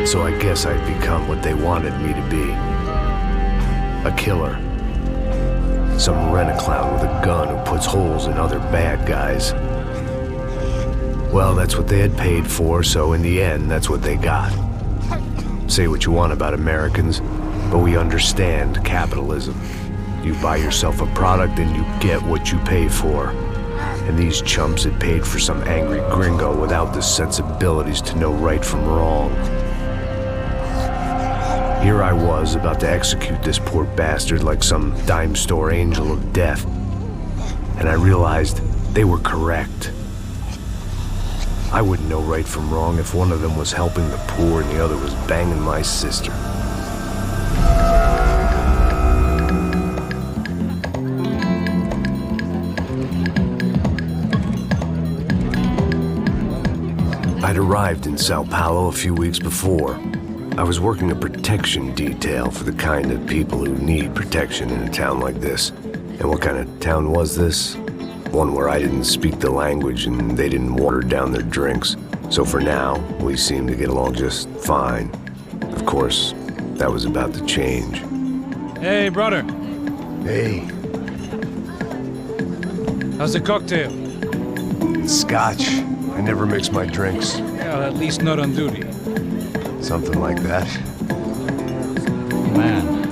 So I guess I'd become what they wanted me to be. A killer. Some rent-a-clown with a gun who puts holes in other bad guys. Well, that's what they had paid for, so in the end, that's what they got. Say what you want about Americans, but we understand capitalism. You buy yourself a product and you get what you pay for. And these chumps had paid for some angry gringo without the sensibilities to know right from wrong. Here I was, about to execute this poor bastard like some dime store angel of death. And I realized they were correct. I wouldn't know right from wrong if one of them was helping the poor and the other was banging my sister. I'd arrived in Sao Paulo a few weeks before. I was working a protection detail for the kind of people who need protection in a town like this. And what kind of town was this? One where I didn't speak the language and they didn't water down their drinks. So for now, we seemed to get along just fine. Of course, that was about to change. Hey, brother. Hey. How's the cocktail? It's scotch. I never mix my drinks. Well, at least not on duty. Something like that. Man,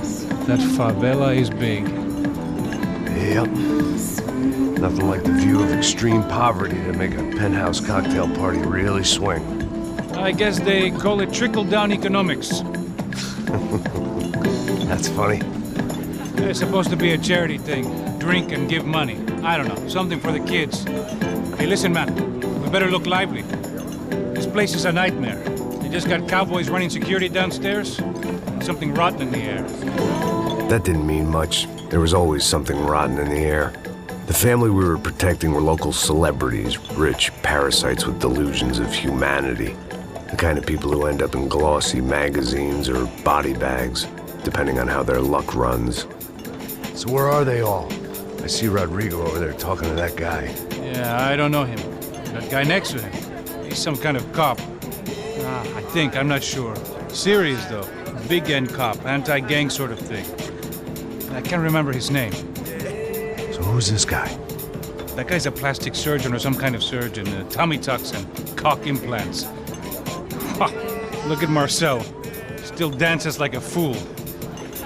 that favela is big. Yep. Nothing like the view of extreme poverty to make a penthouse cocktail party really swing. I guess they call it trickle-down economics. That's funny. It's supposed to be a charity thing. Drink and give money. I don't know, something for the kids. Hey, listen, man. We better look lively. This place is a nightmare. They just got cowboys running security downstairs. And something rotten in the air. That didn't mean much. There was always something rotten in the air. The family we were protecting were local celebrities, rich parasites with delusions of humanity. The kind of people who end up in glossy magazines or body bags, depending on how their luck runs. So where are they all? I see Rodrigo over there talking to that guy. Yeah, I don't know him. That guy next to him. He's some kind of cop. I think, I'm not sure. Serious, though. Big end cop, anti-gang sort of thing. I can't remember his name. So who's this guy? That guy's a plastic surgeon or some kind of surgeon. Tummy tucks and cock implants. Ha! Look at Marcel. Still dances like a fool.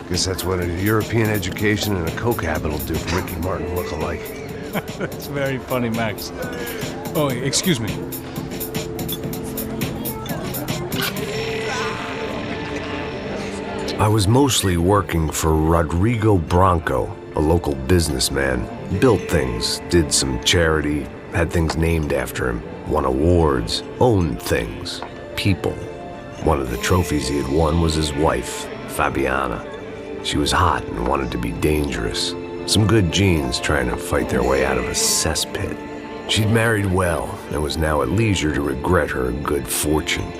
Guess that's what a European education and a coke habit will do for Ricky Martin look-alike. That's very funny, Max. Oh, excuse me. I was mostly working for Rodrigo Branco, a local businessman. Built things, did some charity, had things named after him, won awards, owned things, people. One of the trophies he had won was his wife, Fabiana. She was hot and wanted to be dangerous. Some good genes trying to fight their way out of a cesspit. She'd married well and was now at leisure to regret her good fortune.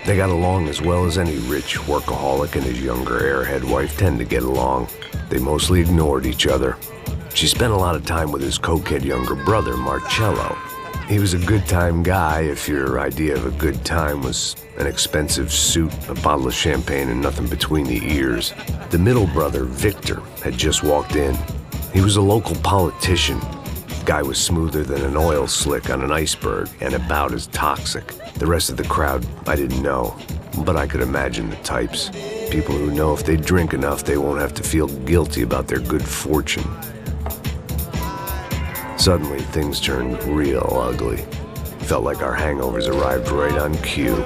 They got along as well as any rich workaholic and his younger airhead wife tend to get along. They mostly ignored each other. She spent a lot of time with his cokehead younger brother, Marcello. He was a good-time guy if your idea of a good time was an expensive suit, a bottle of champagne, and nothing between the ears. The middle brother, Victor, had just walked in. He was a local politician. Guy was smoother than an oil slick on an iceberg and about as toxic. The rest of the crowd, I didn't know, but I could imagine the types. People who know if they drink enough, they won't have to feel guilty about their good fortune. Suddenly, things turned real ugly. Felt like our hangovers arrived right on cue.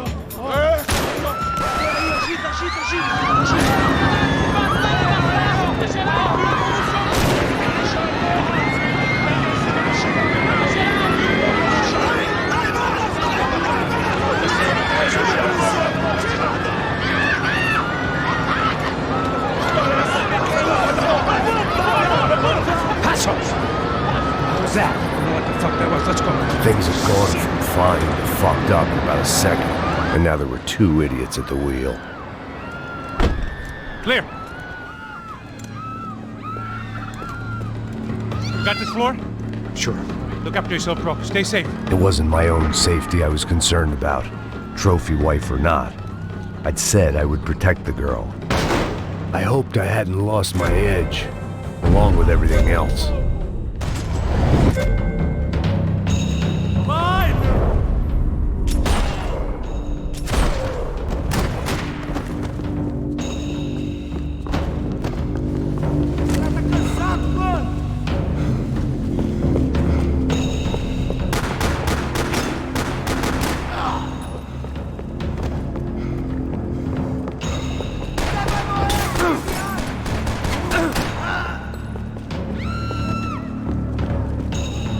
That? I don't know what the fuck that was. Let's go. Things had gone from fine to fucked up in about a second, and now there were two idiots at the wheel. Clear. You got this floor? Sure. Look after yourself, bro. Stay safe. It wasn't my own safety I was concerned about, trophy wife or not. I'd said I would protect the girl. I hoped I hadn't lost my edge, along with everything else.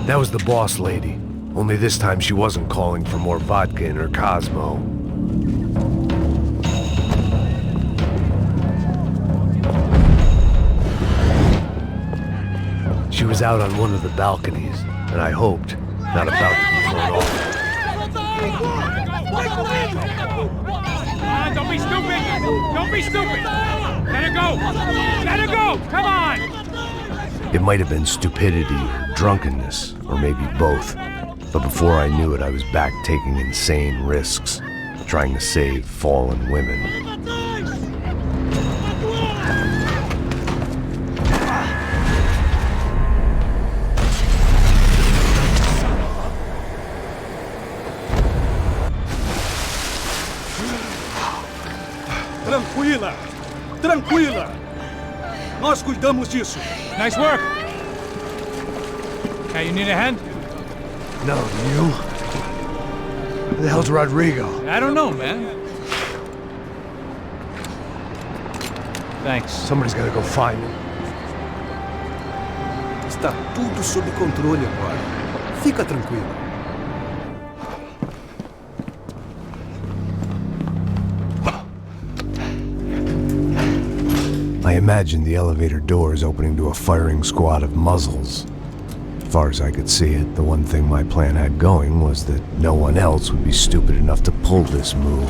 That was the boss lady. Only this time she wasn't calling for more vodka in her Cosmo. She was out on one of the balconies, and I hoped not about to be thrown off. Don't be stupid! Don't be stupid! Let her go! Let her go! Come on! It might have been stupidity, drunkenness, or maybe both. But before I knew it, I was back taking insane risks, trying to save fallen women. Tranquila! Tranquila! Nós cuidamos disso. Nice work! Hey, you need a hand? No, you? Who the hell's Rodrigo? I don't know, man. Thanks. Somebody's gotta go find him. Está tudo sob controle agora. Fica tranquilo. I imagined the elevator doors opening to a firing squad of muzzles. As far as I could see it, the one thing my plan had going was that no one else would be stupid enough to pull this move.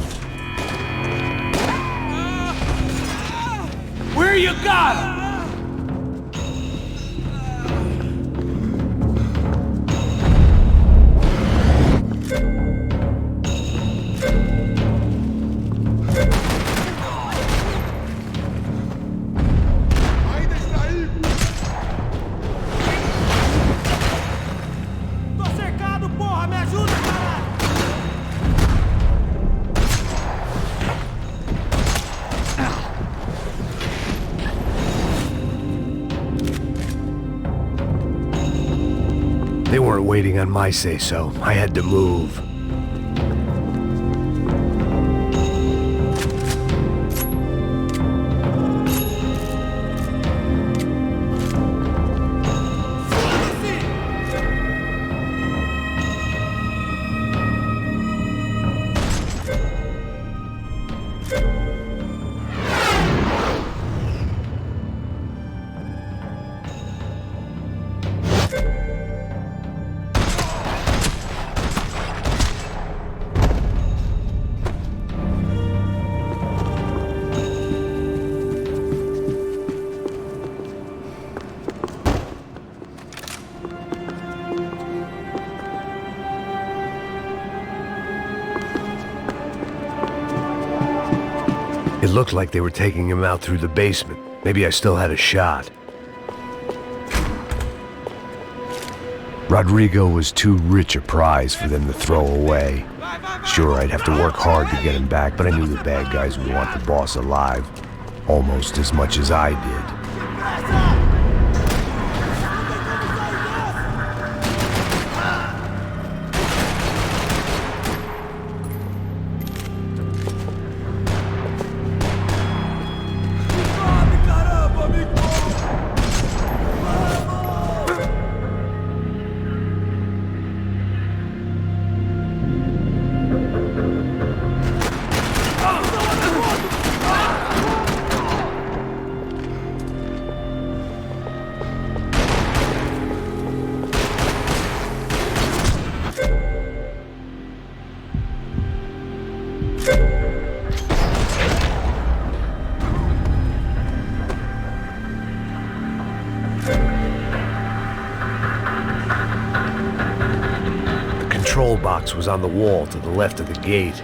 Where you got him? They weren't waiting on my say-so. I had to move. It looked like they were taking him out through the basement. Maybe I still had a shot. Rodrigo was too rich a prize for them to throw away. Sure, I'd have to work hard to get him back, but I knew the bad guys would want the boss alive almost as much as I did. The control box was on the wall to the left of the gate.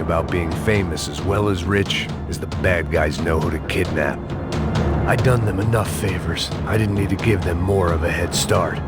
about being famous as well as rich is the bad guys know who to kidnap. I'd done them enough favors. I didn't need to give them more of a head start.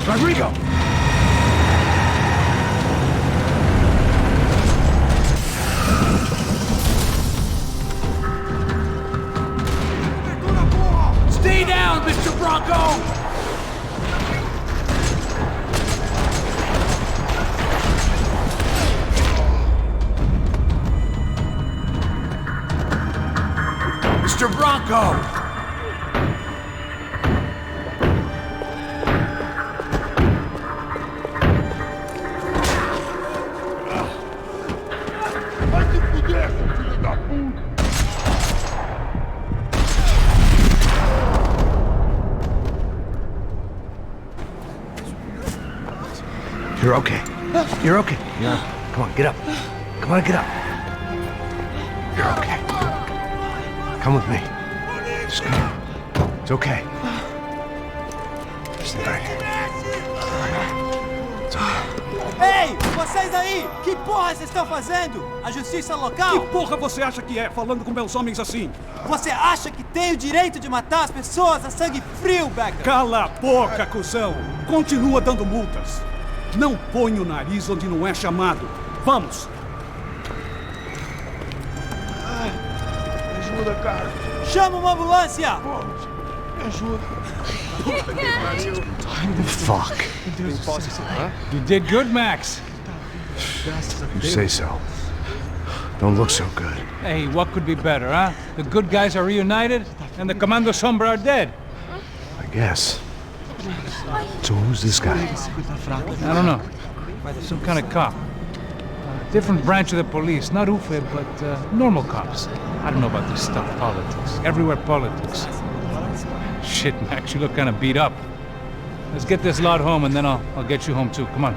Rodrigo! Stay down, Mr. Bronco! Mr. Bronco! You're okay. You're okay. Come on, get up. Come on, get up. You're okay. Come with me. Just come. It's okay. Stay right here. It's okay. Ei, vocês aí! Que porra vocês estão fazendo? A justiça local? Que porra você acha que é, falando com meus homens assim? Você acha que tem o direito de matar as pessoas a sangue frio, Becker? Cala a boca, cuzão! Continua dando multas. Não põe o nariz onde não é chamado. Vamos! Me ajuda, cara. Chama uma ambulância! Pô, me ajuda. Fuck. You did good, Max. You say so. Don't look so good. Hey, what could be better, huh? The good guys are reunited, and the Commando Sombra are dead. I guess. So who's this guy? I don't know. Some kind of cop. Different branch of the police. Not UFE, but normal cops. I don't know about this stuff, politics. Everywhere politics. Shit, Max, you look kind of beat up. Let's get this lot home, and then I'll get you home too. Come on.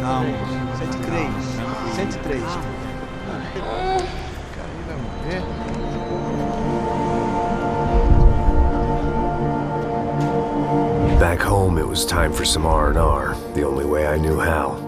Calma. 103. 103. Back home, it was time for some R&R, the only way I knew how.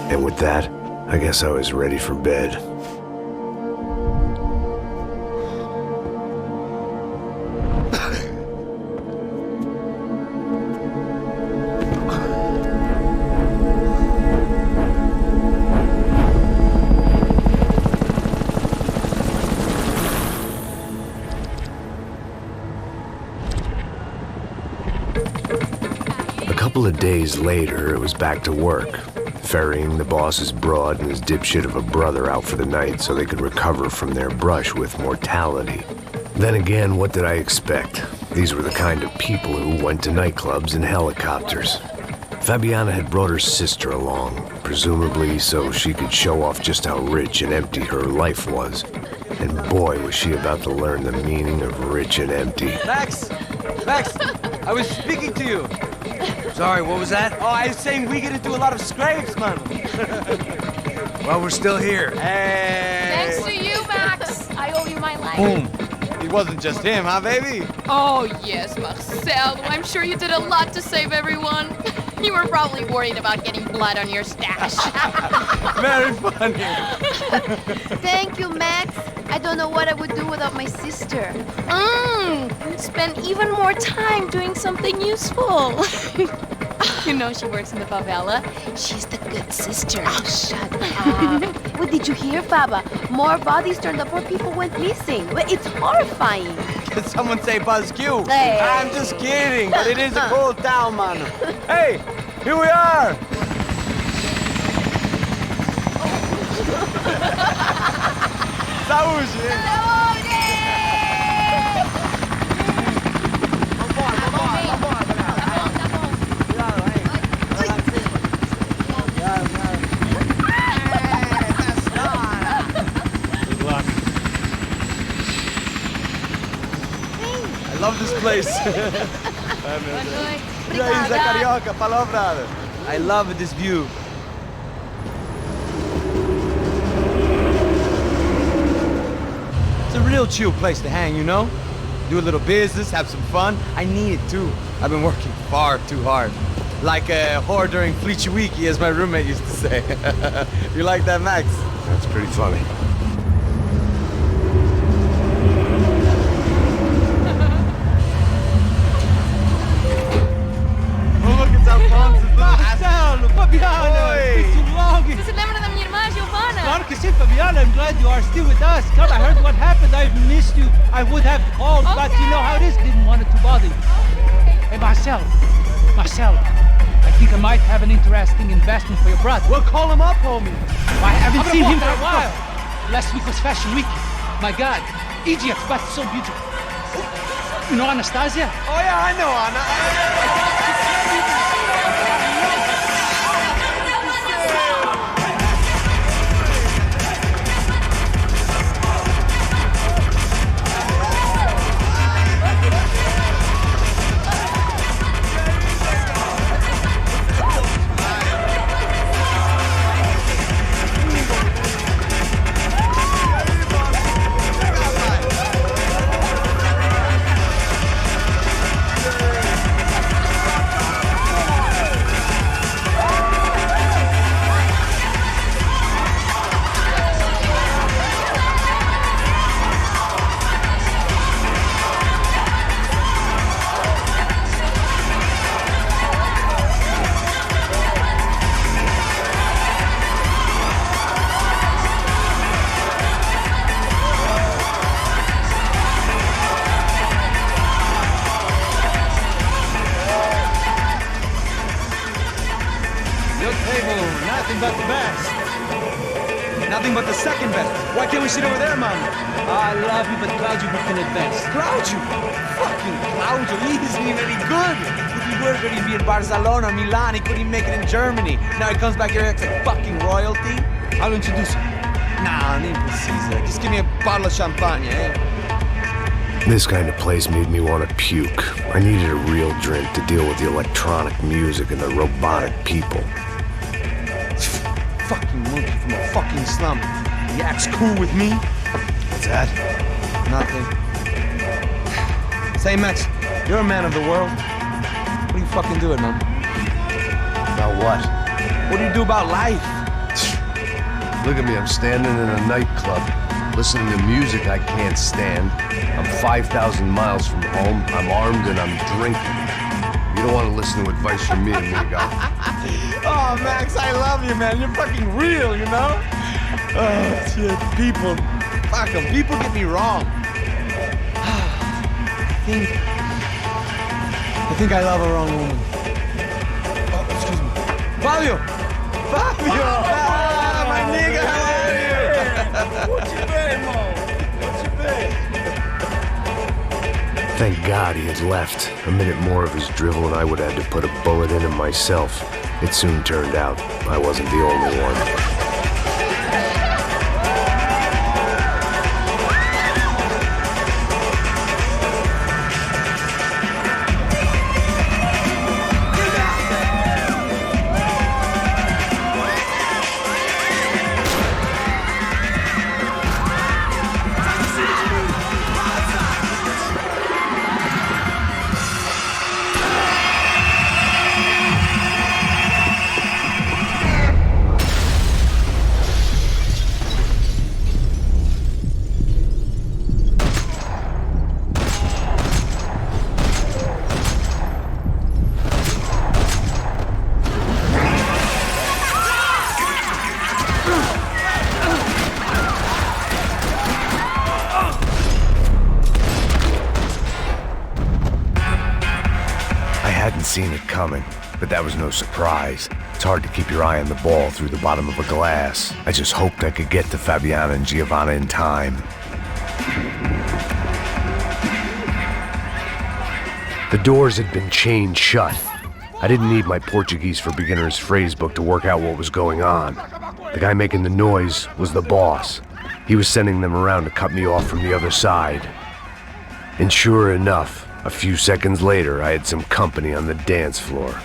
And with that, I guess I was ready for bed. A couple of days later, it was back to work. Ferrying the boss's broad and his dipshit of a brother out for the night so they could recover from their brush with mortality. Then again, what did I expect? These were the kind of people who went to nightclubs in helicopters. Fabiana had brought her sister along, presumably so she could show off just how rich and empty her life was. And boy, was she about to learn the meaning of rich and empty. Max! Max! I was speaking to you! Sorry, what was that? Oh, I was saying we get into a lot of scrapes, man. Well, we're still here. Hey! Thanks to you, Max. I owe you my life. Boom. It wasn't just him, huh, baby? Oh, yes, Marcel. I'm sure you did a lot to save everyone. You were probably worried about getting blood on your stash. Very funny. Thank you, Max. I don't know what I would do without my sister. Spend even more time doing something useful. You know she works in the favela. She's the good sister. Oh, shut up. What did you hear, Baba? More bodies turned up where people went missing. It's horrifying. Did someone say Buzz Q? Hey. I'm just kidding, but it is a cool town, man. Hey, here we are. Saúde! I love this place. E aí, Zé Carioca, palavra. I love this view. It's a real chill place to hang, you know? Do a little business, have some fun. I need it too. I've been working far too hard. Like a whore during Fleechy Weeky, as my roommate used to say. You like that, Max? That's pretty funny. Marcelo, Fabiana, it's been too long. Você se lembra da minha irmã, Giovanna? Claro que sim, Fabiana. I'm glad you are still with us. Come, I heard what happened. I've missed you. I would have called, but you know how it is. Didn't want it to bother you. Hey, Marcelo, I think I might have an interesting investment for your brother. Well, call him up, homie. I haven't seen him for a while. Last week was Fashion Week. My God, Egypt, but so beautiful. You know Anastasia? Oh yeah, I know Anna. Nothing but the best. Nothing but the second best. Why can't we sit over there, man? I love you, but Claudio booking it best. Claudio? Fucking Claudio, he isn't even any good. If he were good, he'd be in Barcelona, Milan, he couldn't make it in Germany. Now he comes back here acts like fucking royalty. I'll introduce you. Nah, nem precisa. Just give me a bottle of champagne, eh? This kind of place made me want to puke. I needed a real drink to deal with the electronic music and the robotic people. Fucking monkey from a fucking slum. He acts cool with me. What's that? Nothing. Say, Max, you're a man of the world. What are you fucking doing, man? About what? What do you do about life? Look at me, I'm standing in a nightclub, listening to music I can't stand. I'm 5,000 miles from home, I'm armed and I'm drinking. You don't want to listen to advice from me, amigo. Oh, Max, I love you, man. You're fucking real, you know? Oh, shit. People. Fuck them. People get me wrong. I think I love a wrong woman. Oh, excuse me. Fabio! Fabio! Ah, my nigga, how are you? What you been, Mo? What you been? Thank God he had left. A minute more of his drivel and I would have had to put a bullet in him myself. It soon turned out I wasn't the only one. seen it coming, but that was no surprise. It's hard to keep your eye on the ball through the bottom of a glass. I just hoped I could get to Fabiana and Giovanna in time. The doors had been chained shut. I didn't need my Portuguese for Beginners phrase book to work out what was going on. The guy making the noise was the boss. He was sending them around to cut me off from the other side. And sure enough, a few seconds later, I had some company on the dance floor.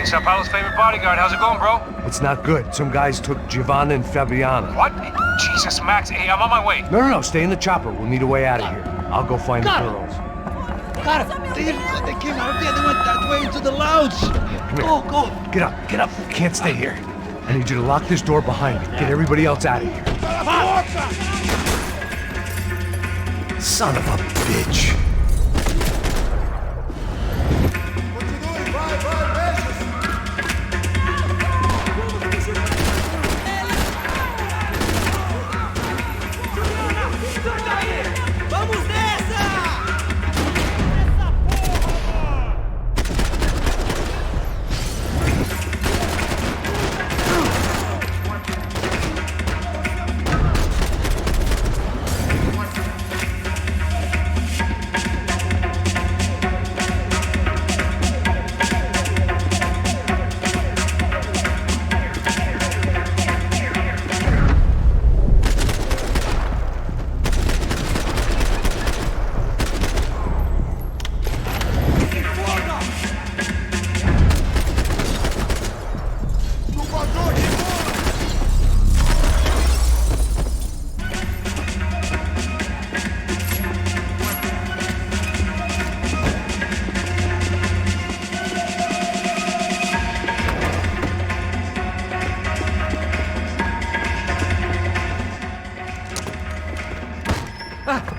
Sao Paulo's favorite bodyguard. How's it going, bro? It's not good. Some guys took Giovanna and Fabiana. What? Jesus, Max. Hey, I'm on my way. No. Stay in the chopper. We'll need a way out of here. I'll go find the girls. Cara, they came out there. They went that way into the lounge. Go. Get up. You can't stay here. I need you to lock this door behind me. Get everybody else out of here. Son of a bitch.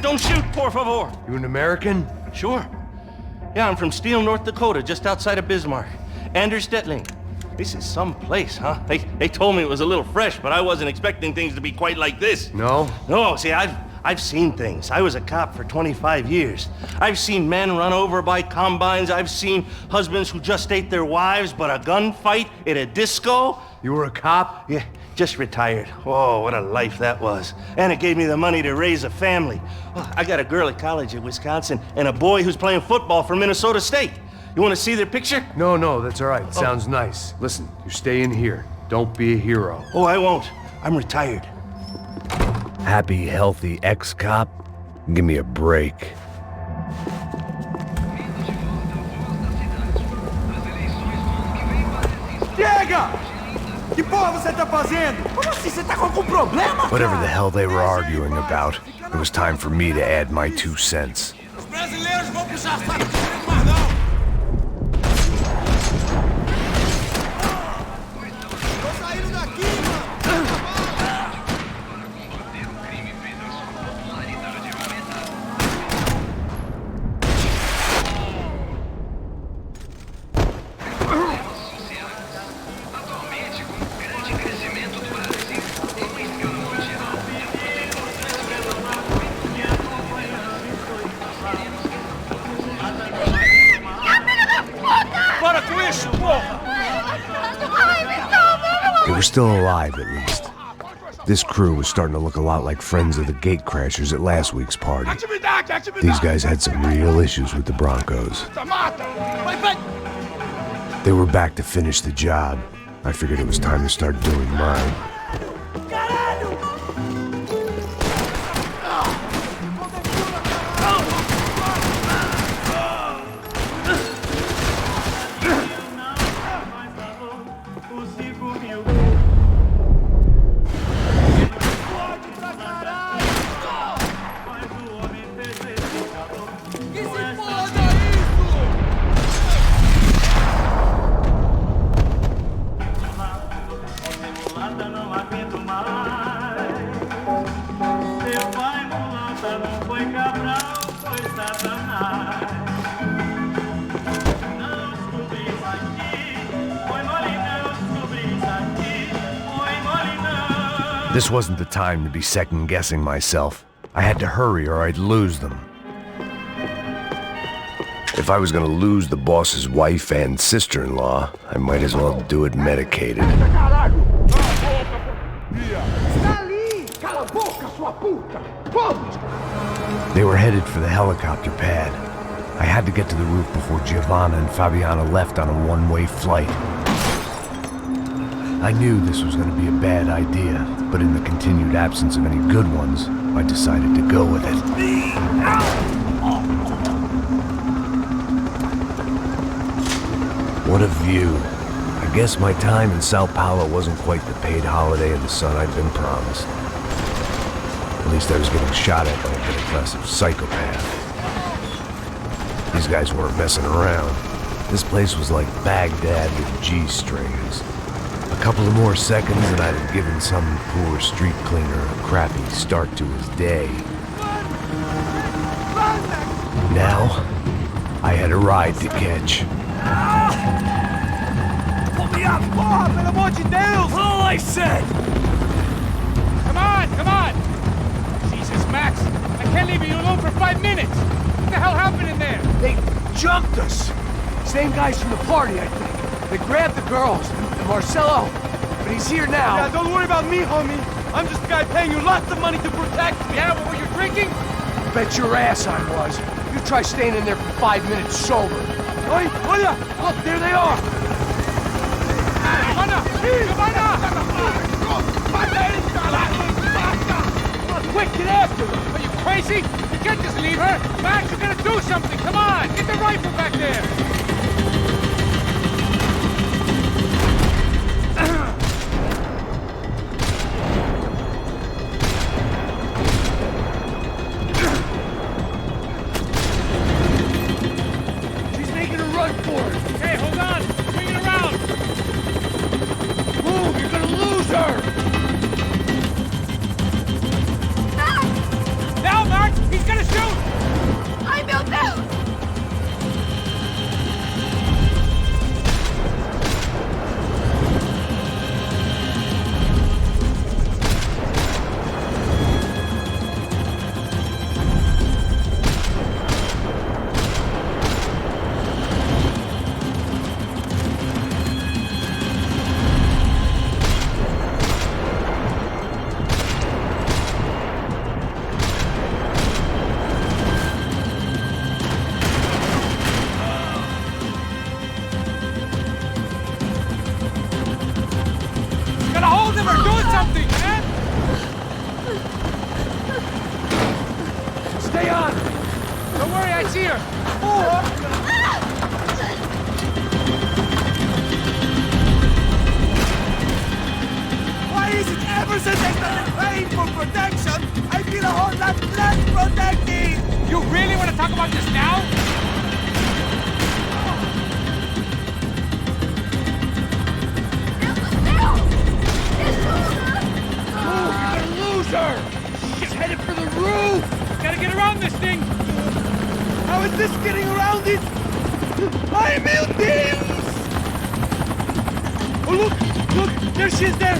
Don't shoot, por favor. You an American? Sure. Yeah, I'm from Steele, North Dakota, just outside of Bismarck. Anders Detling. This is some place, huh? They told me it was a little fresh, but I wasn't expecting things to be quite like this. No? No, see, I've seen things. I was a cop for 25 years. I've seen men run over by combines. I've seen husbands who just ate their wives, but a gunfight at a disco. You were a cop? Yeah, just retired. Oh, what a life that was. And it gave me the money to raise a family. Oh, I got a girl at college at Wisconsin and a boy who's playing football for Minnesota State. You want to see their picture? No, that's all right. It sounds nice. Listen, you stay in here. Don't be a hero. Oh, I won't. I'm retired. Happy, healthy ex-cop? Give me a break. Chega! Que porra você tá fazendo? Como assim? Você tá com algum problema? Whatever the hell they were arguing about, it was time for me to add my 2 cents. Os brasileiros vão puxar saco de mais não. Tô saindo daqui, mano. still alive, at least. This crew was starting to look a lot like friends of the gatecrashers at last week's party. These guys had some real issues with the Broncos. They were back to finish the job. I figured it was time to start doing mine. This wasn't the time to be second-guessing myself. I had to hurry or I'd lose them. If I was gonna lose the boss's wife and sister-in-law, I might as well do it medicated. They were headed for the helicopter pad. I had to get to the roof before Giovanna and Fabiana left on a one-way flight. I knew this was going to be a bad idea, but in the continued absence of any good ones, I decided to go with it. What a view. I guess my time in Sao Paulo wasn't quite the paid holiday in the sun I'd been promised. At least I was getting shot at by a middle-class psychopath. These guys weren't messing around. This place was like Baghdad with G-strings. A couple of more seconds and I'd have given some poor street cleaner a crappy start to his day. Now, I had a ride to catch. Pull me up, Bob, and I want you down! All I said! Come on! Jesus, Max, I can't leave you alone for 5 minutes! What the hell happened in there? They jumped us. Same guys from the party, I think. They grabbed the girls, and Marcelo, but he's here now. Yeah, don't worry about me, homie. I'm just a guy paying you lots of money to protect me. Yeah, what were you drinking? Bet your ass I was. You try staying in there for 5 minutes sober. Oi, Oya! Look, there they are. Giovanna! Come on, quick, get after her. Are you crazy? You can't just leave her! Max, you gotta do something! Come on! Get the rifle back there! She's making a run for it. Hey, hold on! Swing it around! Move, you're gonna lose her. Now, Max! He's gonna shoot! I'm built out! Stay on! Don't worry, I see her! Why is it ever since I started paying for protection, I feel a whole lot less protected? You really want to talk about this now? Move, you're gonna lose her! She's headed for the roof! Gotta get around this thing! How is this getting around it? I'm buildings! Oh, look! There she is there!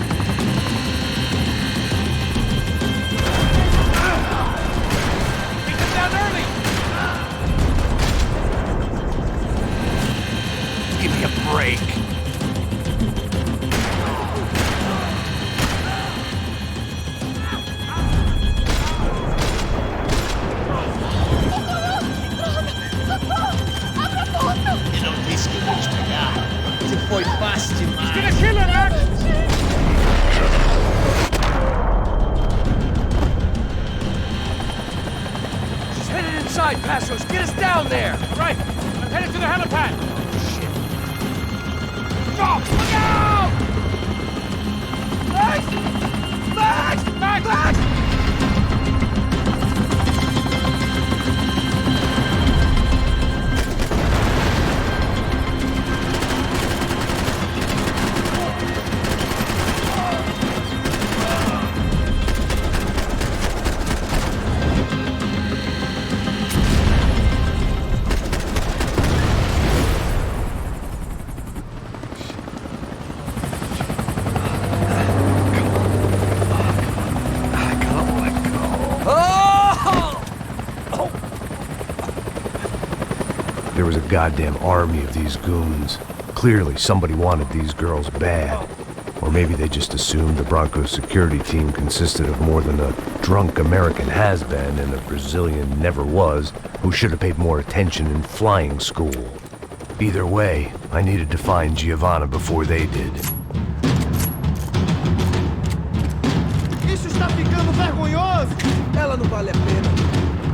Take them down early! Give me a break. side, Passos. Get us down there. Right. I'm headed to the helipad. Shit. Stop! Look out! Max! Max! Max! Max! There was a goddamn army of these goons. Clearly, somebody wanted these girls bad. Or maybe they just assumed the Broncos security team consisted of more than a drunk American has-been and a Brazilian never-was who should have paid more attention in flying school. Either way, I needed to find Giovanna before they did. Isso está ficando vergonhoso! Ela não vale a pena.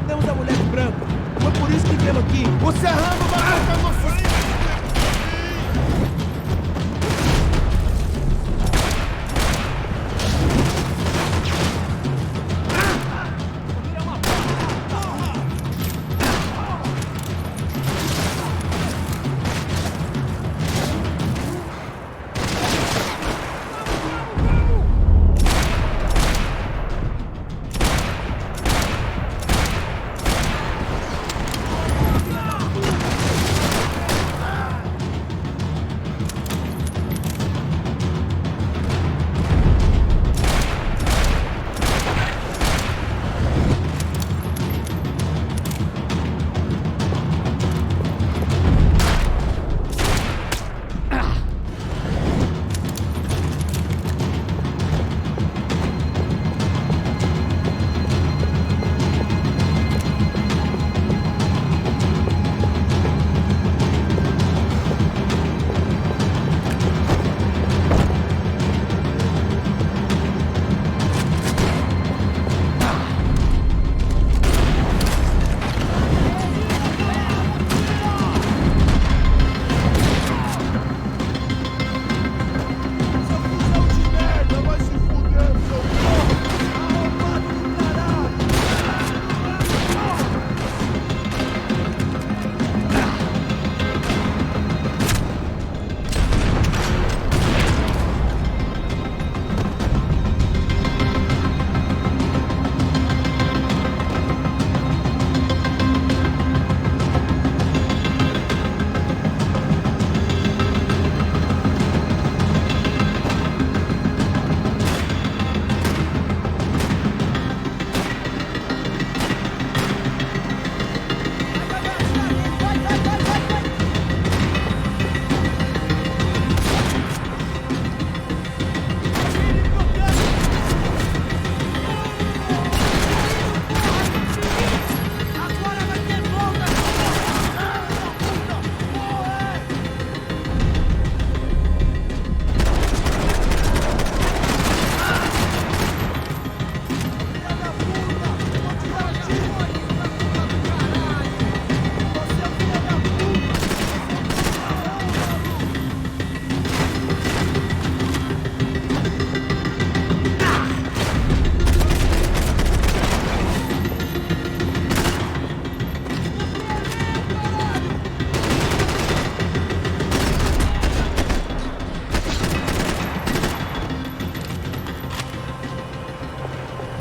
Temos a mulher branca. Foi por isso que viemos aqui. O Serrano vai marcar nosso...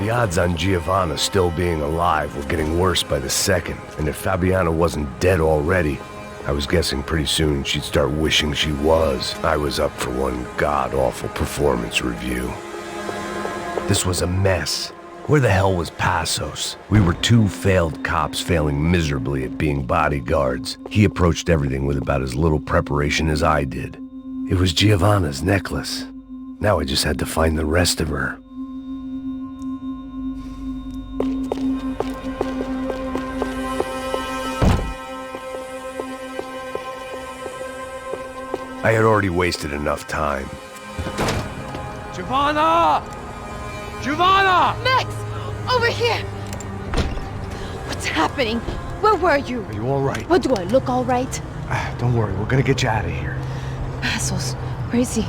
The odds on Giovanna still being alive were getting worse by the second, and if Fabiana wasn't dead already, I was guessing pretty soon she'd start wishing she was. I was up for one god-awful performance review. This was a mess. Where the hell was Passos? We were two failed cops failing miserably at being bodyguards. He approached everything with about as little preparation as I did. It was Giovanna's necklace. Now I just had to find the rest of her. I had already wasted enough time. Giovanna! Giovanna! Max! Over here! What's happening? Where were you? Are you all right? What, do I look all right? Don't worry, we're gonna get you out of here. Passos, where is he?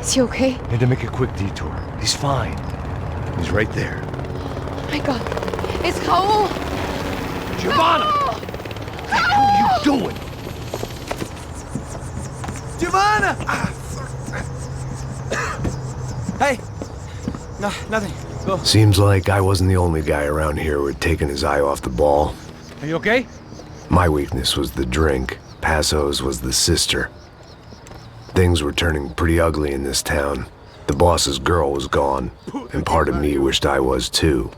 Is he okay? Had to make a quick detour. He's fine. He's right there. Oh my God. It's Raul! Giovanna! What the hell are you doing? Giovanna! Hey! No, nothing. Go. Seems like I wasn't the only guy around here who had taken his eye off the ball. Are you okay? My weakness was the drink. Passo's was the sister. Things were turning pretty ugly in this town. The boss's girl was gone, and part of me wished I was too.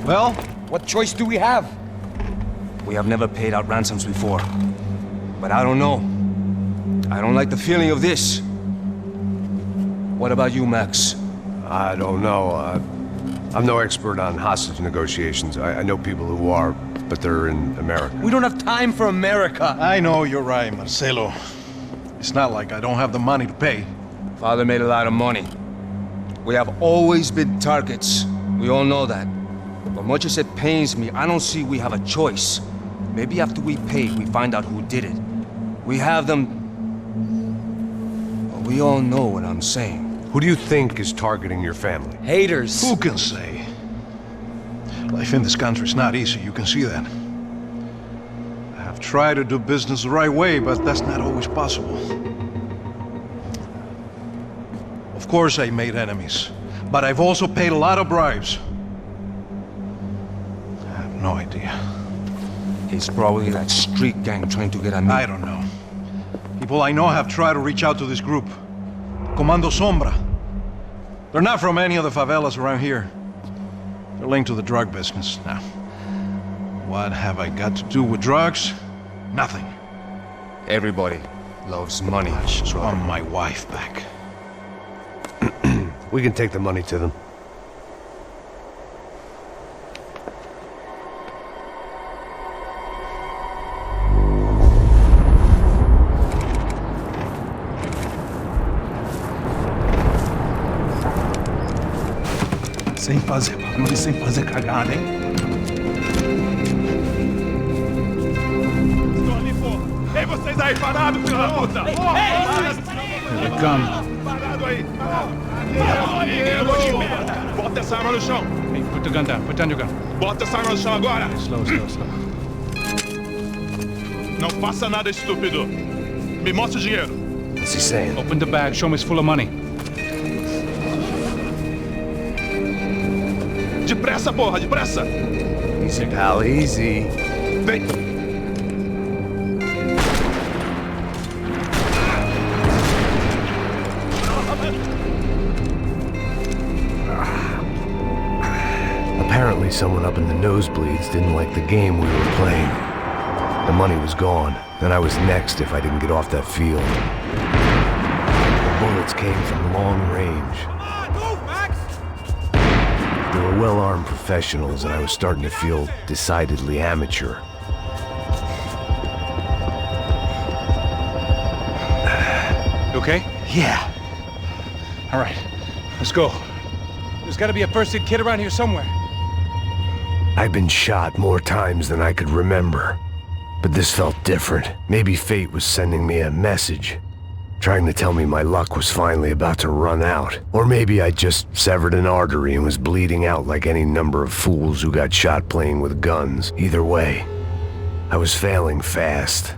Well, what choice do we have? We have never paid out ransoms before. But I don't know. I don't like the feeling of this. What about you, Max? I don't know. I'm no expert on hostage negotiations. I know people who are, but they're in America. We don't have time for America. I know you're right, Marcelo. It's not like I don't have the money to pay. Father made a lot of money. We have always been targets. We all know that. But much as it pains me, I don't see we have a choice. Maybe after we pay, we find out who did it. We have them... Well, we all know what I'm saying. Who do you think is targeting your family? Haters. Who can say? Life in this country is not easy, you can see that. I have tried to do business the right way, but that's not always possible. Of course I made enemies, but I've also paid a lot of bribes. I have no idea. It's probably that street gang trying to get at me. I don't know. People I know have tried to reach out to this group. Comando Sombra. They're not from any of the favelas around here. They're linked to the drug business. Now, what have I got to do with drugs? Nothing. Everybody loves money. I just want my wife back. We can take the money to them. Sem fazer barulho e sem fazer cagada, hein? Estou ali, porra! Ei, vocês aí parados, filho da puta! Here they come. Parado aí! Bota essa arma no chão! Hey, put the gun down. Put down your gun. Bota essa arma no chão agora! Slow, slow, slow. Não faça nada, estúpido! Me mostre o dinheiro! What's he saying? Open the bag. Show me it's full of money. Depressa, porra! Depressa! Easy, pal, easy. Vem! Apparently someone up in the nosebleeds didn't like the game we were playing. The money was gone, and I was next if I didn't get off that field. The bullets came from long range. They were well-armed professionals, and I was starting to feel decidedly amateur. You okay? Yeah. All right. Let's go. There's got to be a first-aid kit around here somewhere. I'd been shot more times than I could remember. But this felt different. Maybe fate was sending me a message, trying to tell me my luck was finally about to run out. Or maybe I just severed an artery and was bleeding out like any number of fools who got shot playing with guns. Either way, I was failing fast.